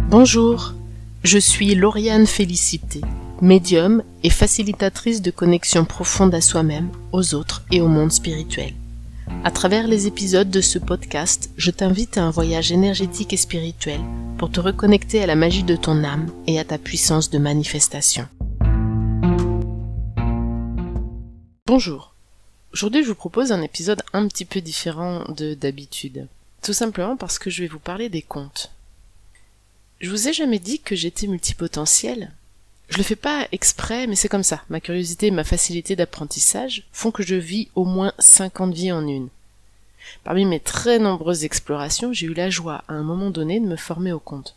Bonjour, je suis Lauriane Félicité, médium et facilitatrice de connexion profonde à soi-même, aux autres et au monde spirituel. À travers les épisodes de ce podcast, je t'invite à un voyage énergétique et spirituel pour te reconnecter à la magie de ton âme et à ta puissance de manifestation. Bonjour, aujourd'hui je vous propose un épisode un petit peu différent d'habitude. Tout simplement parce que je vais vous parler des contes. Je vous ai jamais dit que j'étais multipotentielle. Je le fais pas exprès, mais c'est comme ça. Ma curiosité et ma facilité d'apprentissage font que je vis au moins 50 vies en une. Parmi mes très nombreuses explorations, j'ai eu la joie, à un moment donné, de me former aux contes.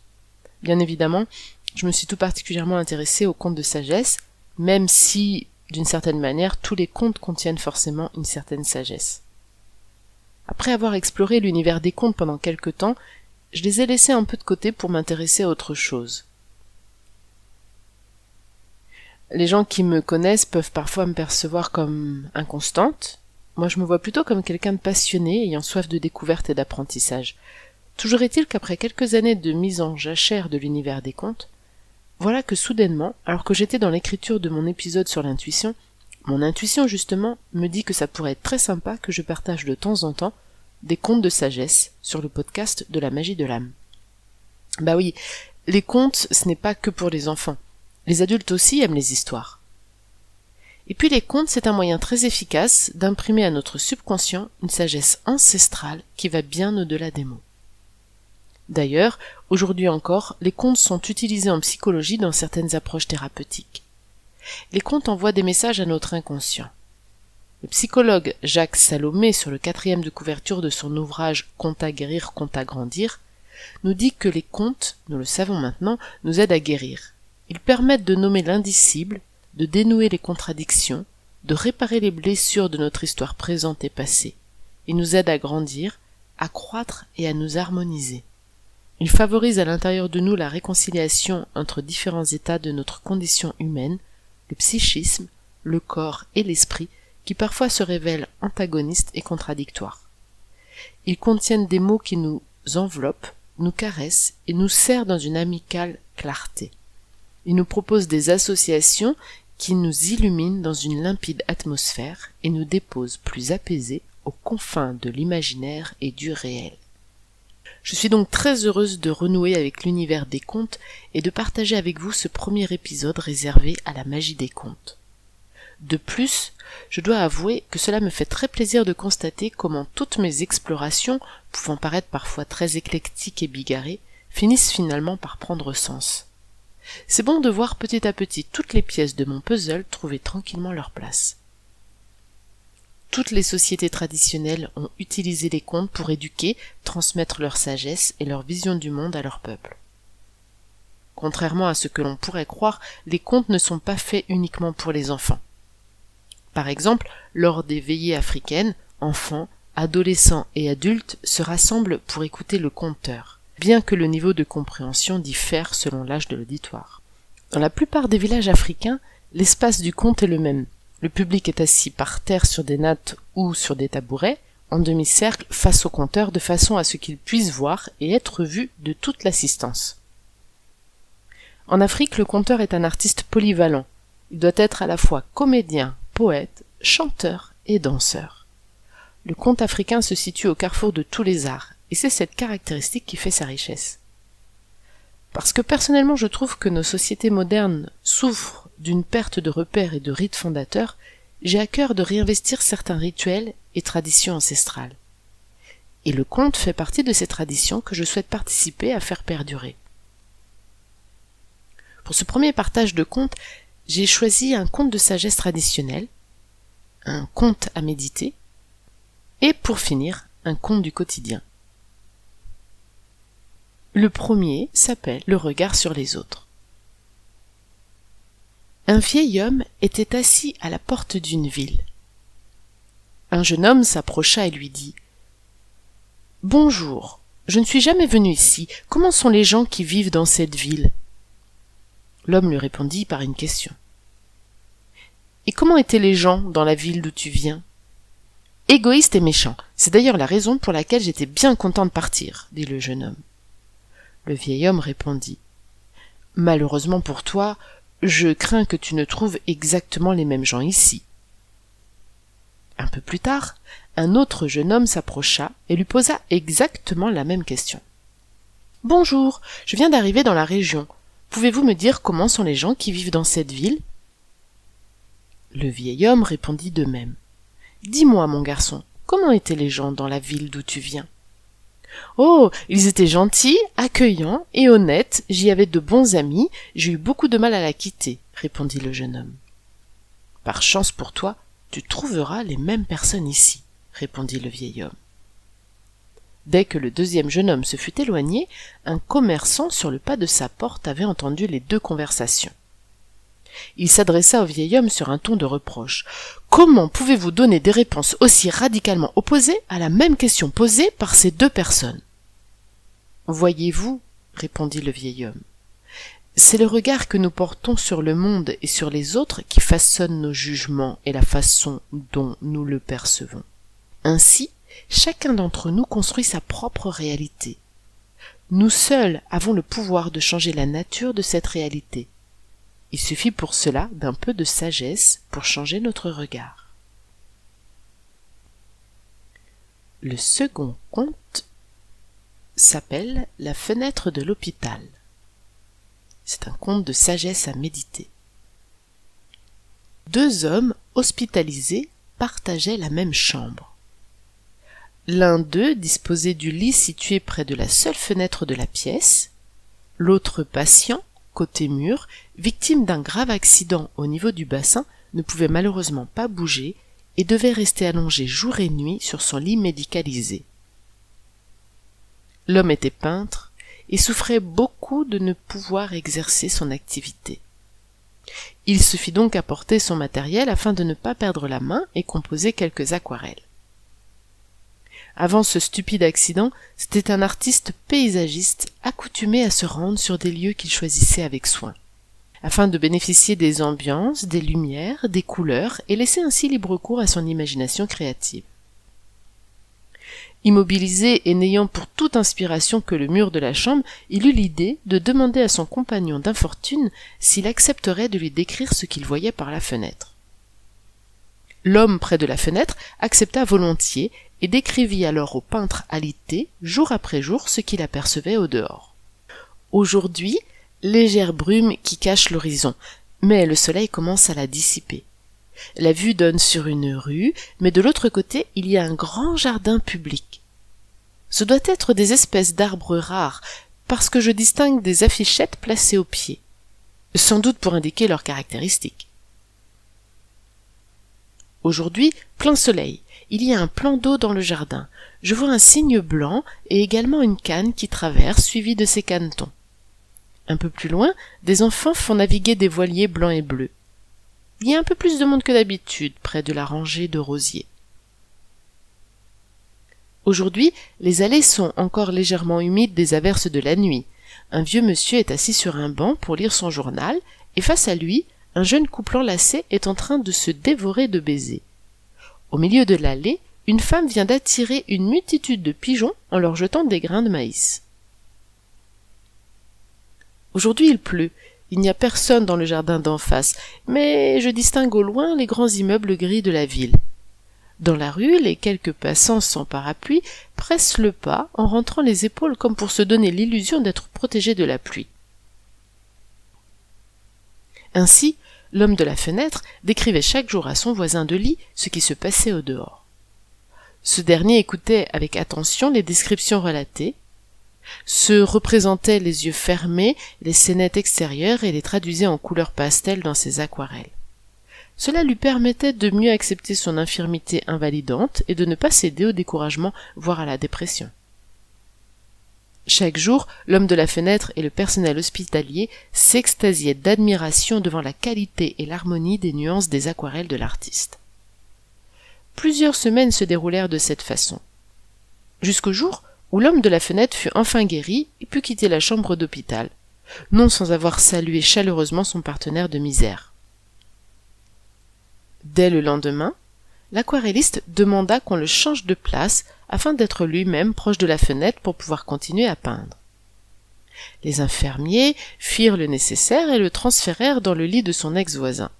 Bien évidemment, je me suis tout particulièrement intéressée aux contes de sagesse, même si, d'une certaine manière, tous les contes contiennent forcément une certaine sagesse. Après avoir exploré l'univers des contes pendant quelque temps, je les ai laissés un peu de côté pour m'intéresser à autre chose. Les gens qui me connaissent peuvent parfois me percevoir comme inconstante. Moi, je me vois plutôt comme quelqu'un de passionné, ayant soif de découverte et d'apprentissage. Toujours est-il qu'après quelques années de mise en jachère de l'univers des contes, voilà que soudainement, alors que j'étais dans l'écriture de mon épisode sur l'intuition, mon intuition justement me dit que ça pourrait être très sympa que je partage de temps en temps des contes de sagesse sur le podcast de la magie de l'âme. Bah oui, les contes, ce n'est pas que pour les enfants. Les adultes aussi aiment les histoires. Et puis les contes, c'est un moyen très efficace d'imprimer à notre subconscient une sagesse ancestrale qui va bien au-delà des mots. D'ailleurs, aujourd'hui encore, les contes sont utilisés en psychologie dans certaines approches thérapeutiques. Les contes envoient des messages à notre inconscient. Le psychologue Jacques Salomé, sur le 4e de couverture de son ouvrage « Contes à guérir, contes à grandir », nous dit que les contes, nous le savons maintenant, nous aident à guérir. Ils permettent de nommer l'indicible, de dénouer les contradictions, de réparer les blessures de notre histoire présente et passée. Ils nous aident à grandir, à croître et à nous harmoniser. Ils favorisent à l'intérieur de nous la réconciliation entre différents états de notre condition humaine, le psychisme, le corps et l'esprit, qui parfois se révèlent antagonistes et contradictoires. Ils contiennent des mots qui nous enveloppent, nous caressent et nous serrent dans une amicale clarté. Ils nous proposent des associations qui nous illuminent dans une limpide atmosphère et nous déposent plus apaisés aux confins de l'imaginaire et du réel. Je suis donc très heureuse de renouer avec l'univers des contes et de partager avec vous ce premier épisode réservé à la magie des contes. De plus, je dois avouer que cela me fait très plaisir de constater comment toutes mes explorations, pouvant paraître parfois très éclectiques et bigarrées, finissent finalement par prendre sens. C'est bon de voir petit à petit toutes les pièces de mon puzzle trouver tranquillement leur place. Toutes les sociétés traditionnelles ont utilisé les contes pour éduquer, transmettre leur sagesse et leur vision du monde à leur peuple. Contrairement à ce que l'on pourrait croire, les contes ne sont pas faits uniquement pour les enfants. Par exemple, lors des veillées africaines, enfants, adolescents et adultes se rassemblent pour écouter le conteur, bien que le niveau de compréhension diffère selon l'âge de l'auditoire. Dans la plupart des villages africains, l'espace du conte est le même. Le public est assis par terre sur des nattes ou sur des tabourets, en demi-cercle face au conteur de façon à ce qu'il puisse voir et être vu de toute l'assistance. En Afrique, le conteur est un artiste polyvalent. Il doit être à la fois comédien, poète, chanteur et danseur. Le conte africain se situe au carrefour de tous les arts, et c'est cette caractéristique qui fait sa richesse. Parce que personnellement je trouve que nos sociétés modernes souffrent d'une perte de repères et de rites fondateurs, j'ai à cœur de réinvestir certains rituels et traditions ancestrales. Et le conte fait partie de ces traditions que je souhaite participer à faire perdurer. Pour ce premier partage de contes, j'ai choisi un conte de sagesse traditionnel, un conte à méditer, et pour finir, un conte du quotidien. Le premier s'appelle « Le regard sur les autres ». Un vieil homme était assis à la porte d'une ville. Un jeune homme s'approcha et lui dit « Bonjour, je ne suis jamais venu ici. Comment sont les gens qui vivent dans cette ville ?» L'homme lui répondit par une question. « Et comment étaient les gens dans la ville d'où tu viens ?»« Égoïstes et méchants. C'est d'ailleurs la raison pour laquelle j'étais bien content de partir, dit le jeune homme. Le vieil homme répondit: « Malheureusement pour toi, je crains que tu ne trouves exactement les mêmes gens ici. » Un peu plus tard, un autre jeune homme s'approcha et lui posa exactement la même question. « Bonjour, je viens d'arriver dans la région. Pouvez-vous me dire comment sont les gens qui vivent dans cette ville ?» Le vieil homme répondit de même. « Dis-moi, mon garçon, comment étaient les gens dans la ville d'où tu viens ?»« Oh, ils étaient gentils, accueillants et honnêtes, j'y avais de bons amis, j'ai eu beaucoup de mal à la quitter, » répondit le jeune homme. « Par chance pour toi, tu trouveras les mêmes personnes ici, » répondit le vieil homme. Dès que le deuxième jeune homme se fut éloigné, un commerçant sur le pas de sa porte avait entendu les deux conversations. Il s'adressa au vieil homme sur un ton de reproche. « Comment pouvez-vous donner des réponses aussi radicalement opposées à la même question posée par ces deux personnes ?»« Voyez-vous, » répondit le vieil homme, « c'est le regard que nous portons sur le monde et sur les autres qui façonne nos jugements et la façon dont nous le percevons. Ainsi, chacun d'entre nous construit sa propre réalité. Nous seuls avons le pouvoir de changer la nature de cette réalité. Il suffit pour cela d'un peu de sagesse pour changer notre regard. » Le second conte s'appelle « La fenêtre de l'hôpital ». C'est un conte de sagesse à méditer. Deux hommes hospitalisés partageaient la même chambre. L'un d'eux disposait du lit situé près de la seule fenêtre de la pièce, l'autre patient, côté mur, victime d'un grave accident au niveau du bassin, ne pouvait malheureusement pas bouger et devait rester allongé jour et nuit sur son lit médicalisé. L'homme était peintre et souffrait beaucoup de ne pouvoir exercer son activité. Il se fit donc apporter son matériel afin de ne pas perdre la main et composer quelques aquarelles. Avant ce stupide accident, c'était un artiste paysagiste accoutumé à se rendre sur des lieux qu'il choisissait avec soin, afin de bénéficier des ambiances, des lumières, des couleurs et laisser ainsi libre cours à son imagination créative. Immobilisé et n'ayant pour toute inspiration que le mur de la chambre, il eut l'idée de demander à son compagnon d'infortune s'il accepterait de lui décrire ce qu'il voyait par la fenêtre. L'homme près de la fenêtre accepta volontiers et décrivit alors au peintre alité, jour après jour, ce qu'il apercevait au dehors. Aujourd'hui, légère brume qui cache l'horizon, mais le soleil commence à la dissiper. La vue donne sur une rue, mais de l'autre côté, il y a un grand jardin public. Ce doit être des espèces d'arbres rares, parce que je distingue des affichettes placées au pied, sans doute pour indiquer leurs caractéristiques. Aujourd'hui, plein soleil, il y a un plan d'eau dans le jardin. Je vois un cygne blanc et également une canne qui traverse, suivie de ses canetons. Un peu plus loin, des enfants font naviguer des voiliers blancs et bleus. Il y a un peu plus de monde que d'habitude près de la rangée de rosiers. Aujourd'hui, les allées sont encore légèrement humides des averses de la nuit. Un vieux monsieur est assis sur un banc pour lire son journal et face à lui, un jeune couple enlacé est en train de se dévorer de baisers. Au milieu de l'allée, une femme vient d'attirer une multitude de pigeons en leur jetant des grains de maïs. Aujourd'hui il pleut, il n'y a personne dans le jardin d'en face, mais je distingue au loin les grands immeubles gris de la ville. Dans la rue, les quelques passants sans parapluie pressent le pas en rentrant les épaules comme pour se donner l'illusion d'être protégés de la pluie. Ainsi, l'homme de la fenêtre décrivait chaque jour à son voisin de lit ce qui se passait au dehors. Ce dernier écoutait avec attention les descriptions relatées, se représentait les yeux fermés les scénettes extérieures et les traduisait en couleurs pastel dans ses aquarelles. Cela lui permettait de mieux accepter son infirmité invalidante et de ne pas céder au découragement, voire à la dépression. Chaque jour, l'homme de la fenêtre et le personnel hospitalier s'extasiaient d'admiration devant la qualité et l'harmonie des nuances des aquarelles de l'artiste. Plusieurs semaines se déroulèrent de cette façon, jusqu'au jour où l'homme de la fenêtre fut enfin guéri et put quitter la chambre d'hôpital, non sans avoir salué chaleureusement son partenaire de misère. Dès le lendemain, l'aquarelliste demanda qu'on le change de place afin d'être lui-même proche de la fenêtre pour pouvoir continuer à peindre. Les infirmiers firent le nécessaire et le transférèrent dans le lit de son ex-voisin.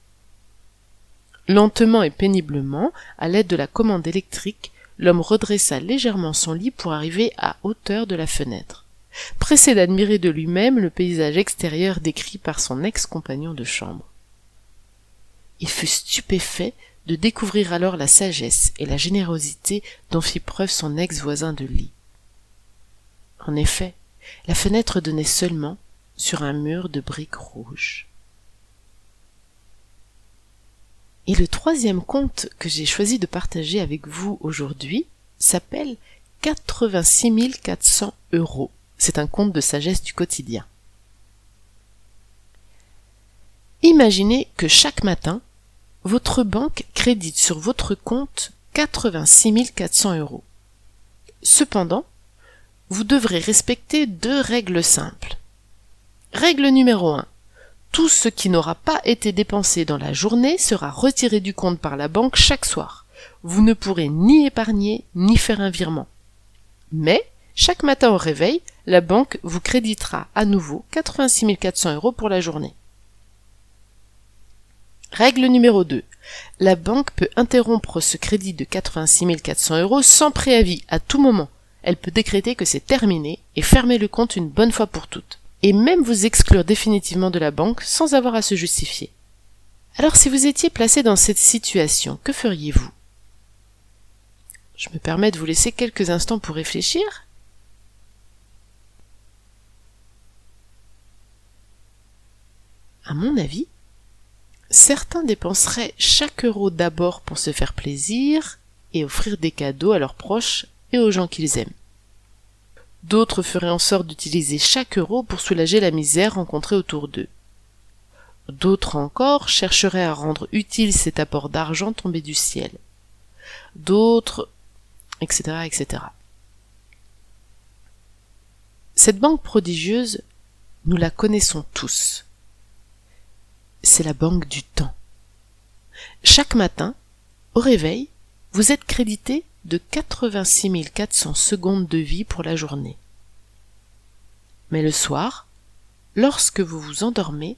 Lentement et péniblement, à l'aide de la commande électrique, l'homme redressa légèrement son lit pour arriver à hauteur de la fenêtre. Pressé d'admirer de lui-même le paysage extérieur décrit par son ex-compagnon de chambre. Il fut stupéfait de découvrir alors la sagesse et la générosité dont fit preuve son ex-voisin de lit. En effet, la fenêtre donnait seulement sur un mur de briques rouges. Et le troisième conte que j'ai choisi de partager avec vous aujourd'hui s'appelle 86 400 €. C'est un conte de sagesse du quotidien. Imaginez que chaque matin, votre banque crédite sur votre compte 86 400 €. Cependant, vous devrez respecter 2 règles simples. Règle numéro 1. Tout ce qui n'aura pas été dépensé dans la journée sera retiré du compte par la banque chaque soir. Vous ne pourrez ni épargner, ni faire un virement. Mais, chaque matin au réveil, la banque vous créditera à nouveau 86 400 € pour la journée. Règle numéro 2. La banque peut interrompre ce crédit de 86 400 € sans préavis à tout moment. Elle peut décréter que c'est terminé et fermer le compte une bonne fois pour toutes. Et même vous exclure définitivement de la banque sans avoir à se justifier. Alors si vous étiez placé dans cette situation, que feriez-vous? Je me permets de vous laisser quelques instants pour réfléchir. À mon avis, certains dépenseraient chaque euro d'abord pour se faire plaisir et offrir des cadeaux à leurs proches et aux gens qu'ils aiment. D'autres feraient en sorte d'utiliser chaque euro pour soulager la misère rencontrée autour d'eux. D'autres encore chercheraient à rendre utile cet apport d'argent tombé du ciel. D'autres, etc., etc. Cette banque prodigieuse, nous la connaissons tous. C'est la banque du temps. Chaque matin, au réveil, vous êtes crédité de 86 400 secondes de vie pour la journée. Mais le soir, lorsque vous vous endormez,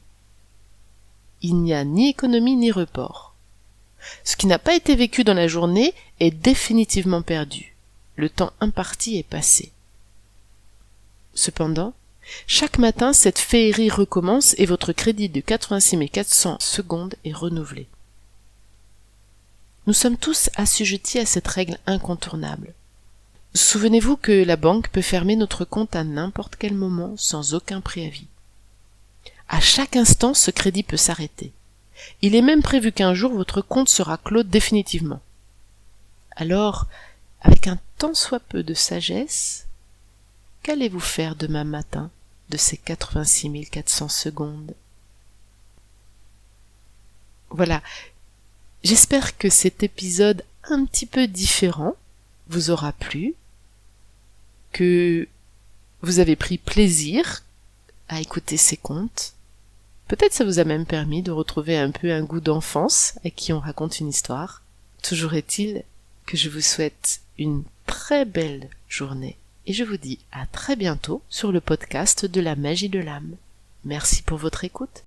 il n'y a ni économie ni report. Ce qui n'a pas été vécu dans la journée est définitivement perdu. Le temps imparti est passé. Cependant, chaque matin, cette féerie recommence et votre crédit de 86 400 secondes est renouvelé. Nous sommes tous assujettis à cette règle incontournable. Souvenez-vous que la banque peut fermer notre compte à n'importe quel moment sans aucun préavis. À chaque instant, ce crédit peut s'arrêter. Il est même prévu qu'un jour votre compte sera clos définitivement. Alors, avec un tant soit peu de sagesse, qu'allez-vous faire demain matin de ces 86 400 secondes? Voilà. J'espère que cet épisode un petit peu différent vous aura plu, que vous avez pris plaisir à écouter ces contes. Peut-être ça vous a même permis de retrouver un peu un goût d'enfance à qui on raconte une histoire. Toujours est-il que je vous souhaite une très belle journée et je vous dis à très bientôt sur le podcast de la magie de l'âme. Merci pour votre écoute.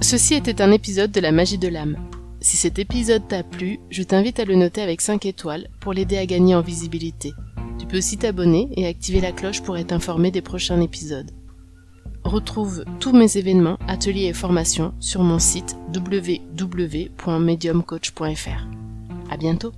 Ceci était un épisode de la magie de l'âme. Si cet épisode t'a plu, je t'invite à le noter avec 5 étoiles pour l'aider à gagner en visibilité. Tu peux aussi t'abonner et activer la cloche pour être informé des prochains épisodes. Retrouve tous mes événements, ateliers et formations sur mon site www.mediumcoach.fr. À bientôt.